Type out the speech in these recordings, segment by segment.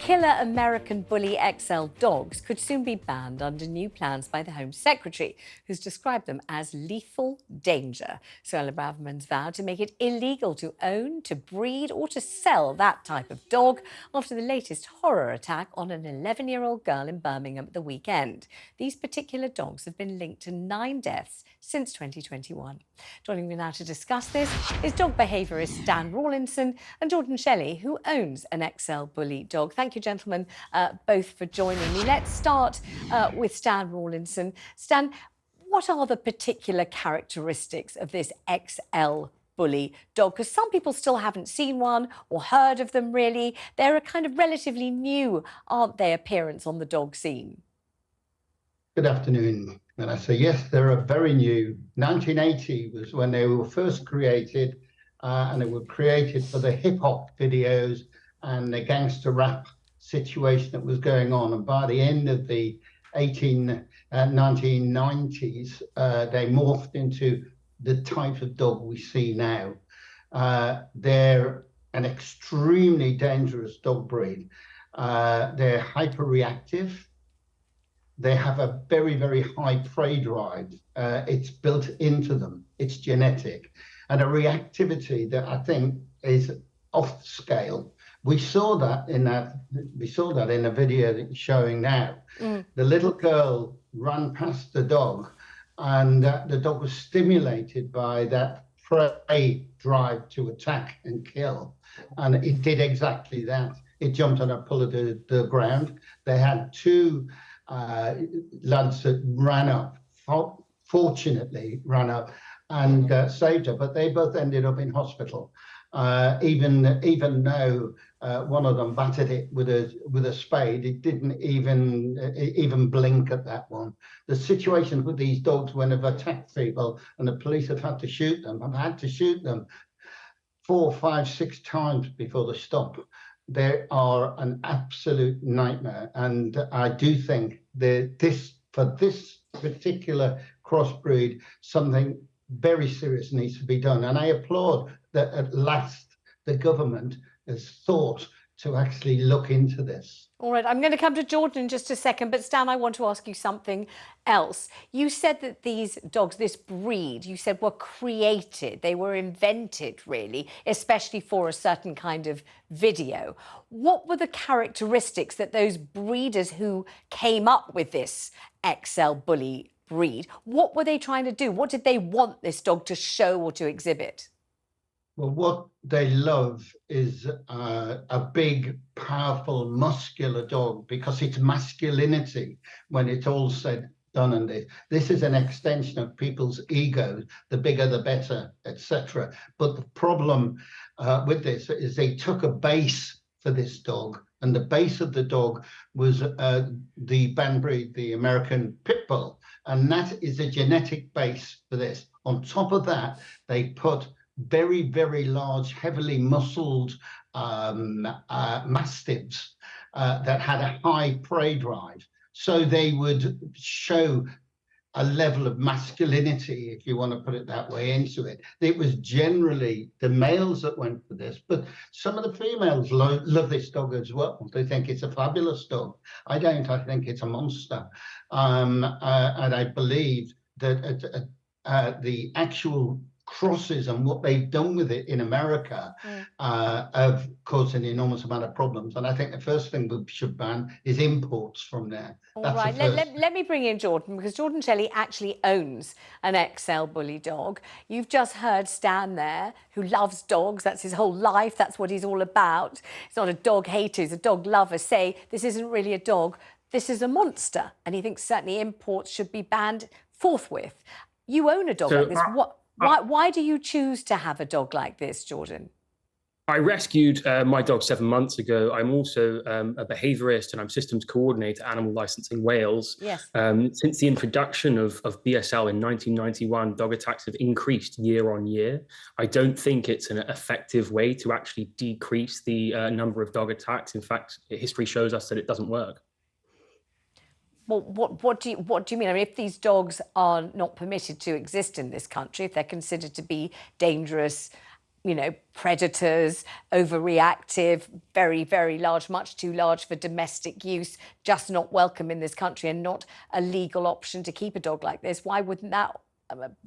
Killer American Bully XL dogs could soon be banned under new plans by the Home Secretary, who's described them as lethal danger. Suella Braverman's vowed to make it illegal to own, to breed or to sell that type of dog after the latest horror attack on an 11-year-old girl in Birmingham at the weekend. These particular dogs have been linked to 9 deaths since 2021. Joining me now to discuss this is dog behaviourist Stan Rawlinson and Jordan Shelley, who owns an XL Bully dog. Thank you, gentlemen, both for joining me. Let's start with Stan Rawlinson. Stan, what are the particular characteristics of this XL Bully dog? Because some people still haven't seen one or heard of them, really. They're a kind of relatively new, aren't they, appearance on the dog scene? Good afternoon, Vanessa. Yes, they're very new. 1980 was when they were first created, and they were created for the hip-hop videos and the gangster rap situation that was going on. And by the end of the 1990s, they morphed into the type of dog we see now. They're an extremely dangerous dog breed. They're hyper-reactive. They have a very, very high prey drive. It's built into them. It's genetic. And a reactivity that I think is off scale. We saw that in a video that you're showing now. The little girl ran past the dog, and the dog was stimulated by that prey drive to attack and kill. And it did exactly that. It jumped on a pull of the ground. They had 2 lads that ran up, fortunately ran up and saved her, but they both ended up in hospital. Even though one of them battered it with a spade, it didn't even blink at that one. The situation with these dogs when they've attacked people and the police have had to shoot them, 4, 5, 6 times before they stop. They are an absolute nightmare, and I do think that for this particular crossbreed, something very serious needs to be done. And I applaud that at last the government has thought to actually look into this. All right, I'm going to come to Jordan in just a second, but Stan, I want to ask you something else. You said that these dogs, this breed, you said were created, they were invented, really, especially for a certain kind of video. What were the characteristics that those breeders who came up with this XL Bully breed, what were they trying to do? What did they want this dog to show or to exhibit? Well, what they love is a big, powerful, muscular dog, because it's masculinity when it's all said, done. And this is an extension of people's egos, the bigger the better, etc. But the problem with this is they took a base for this dog, and the base of the dog was the banned breed, the American Pit Bull, and that is a genetic base for this. On top of that, they put very, very large, heavily muscled mastiffs that had a high prey drive. So they would show a level of masculinity, if you want to put it that way, into it. It was generally the males that went for this, but some of the females love this dog as well. They think it's a fabulous dog. I don't. I think it's a monster. And I believe that the actual crosses and what they've done with it in America have caused an enormous amount of problems. And I think the first thing we should ban is imports from there. All right, let me bring in Jordan, because Jordan Shelley actually owns an XL Bully dog. You've just heard Stan there, who loves dogs. That's his whole life. That's what he's all about. He's not a dog hater, he's a dog lover. Say, this isn't really a dog, this is a monster. And he thinks certainly imports should be banned forthwith. You own a dog like this. Why do you choose to have a dog like this, Jordan? I rescued my dog 7 months ago. I'm also a behaviourist, and I'm systems coordinator, animal licensing Wales. Yes. Since the introduction of BSL in 1991, dog attacks have increased year on year. I don't think it's an effective way to actually decrease the number of dog attacks. In fact, history shows us that it doesn't work. Well, what do you mean? I mean, if these dogs are not permitted to exist in this country, if they're considered to be dangerous you know, predators, overreactive, very, very large, much too large for domestic use, just not welcome in this country and not a legal option to keep a dog like this? Why wouldn't that,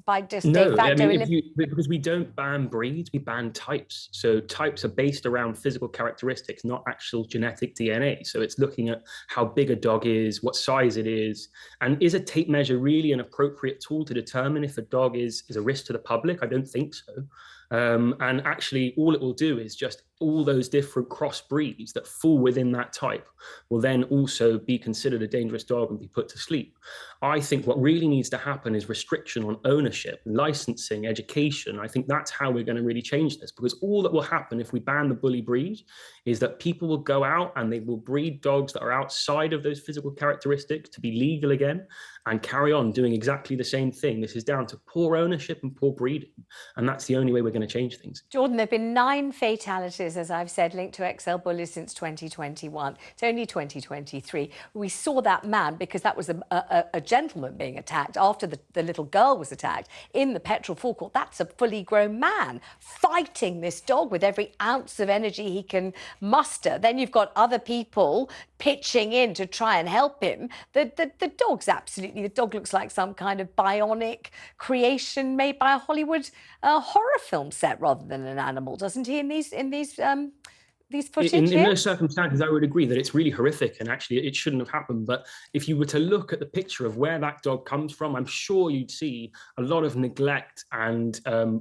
by just de No, I facto, mean, because we don't ban breeds, we ban types. So types are based around physical characteristics, not actual genetic DNA. So it's looking at how big a dog is, what size it is, and is a tape measure really an appropriate tool to determine if a dog is a risk to the public? I don't think so. And actually, all it will do is just all those different cross breeds that fall within that type will then also be considered a dangerous dog and be put to sleep. I think what really needs to happen is restriction on ownership, licensing, education. I think that's how we're going to really change this, because all that will happen if we ban the bully breed is that people will go out and they will breed dogs that are outside of those physical characteristics to be legal again and carry on doing exactly the same thing. This is down to poor ownership and poor breeding, and that's the only way we're going to change things. Jordan, there have been 9 fatalities, as I've said, linked to XL bullies since 2021. It's only 2023. We saw that man, because that was a gentleman being attacked after the little girl was attacked in the petrol forecourt. That's a fully grown man fighting this dog with every ounce of energy he can muster. Then you've got other people pitching in to try and help him. The dog's absolutely, the dog looks like some kind of bionic creation made by a Hollywood horror film set rather than an animal, doesn't he? In these footage in here? those circumstances, I would agree that it's really horrific and actually it shouldn't have happened. But if you were to look at the picture of where that dog comes from, I'm sure you'd see a lot of neglect and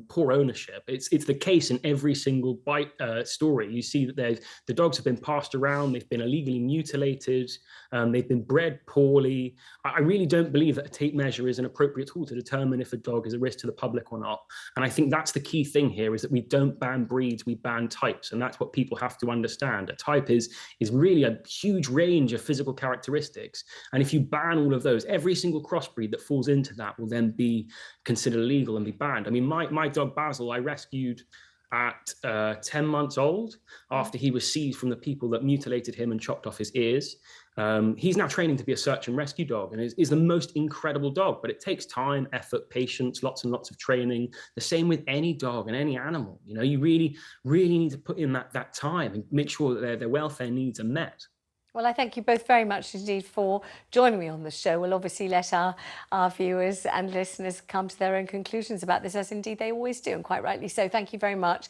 poor ownership. It's the case in every single bite story. You see that the dogs have been passed around, they've been illegally mutilated, they've been bred poorly. I really don't believe that a tape measure is an appropriate tool to determine if a dog is a risk to the public or not. And I think that's the key thing here, is that we don't ban breeds, we ban types. And that's what people have to understand. A type is really a huge range of physical characteristics. And if you ban all of those, every single crossbreed that falls into that will then be considered illegal and be banned. I mean, my dog Basil, I rescued at 10 months old after he was seized from the people that mutilated him and chopped off his ears. He's now training to be a search and rescue dog and is the most incredible dog, but it takes time, effort, patience, lots and lots of training. The same with any dog and any animal. You know, you really, really need to put in that time and make sure that their welfare needs are met. Well, I thank you both very much indeed for joining me on the show. We'll obviously let our viewers and listeners come to their own conclusions about this, as indeed they always do, and quite rightly so. Thank you very much.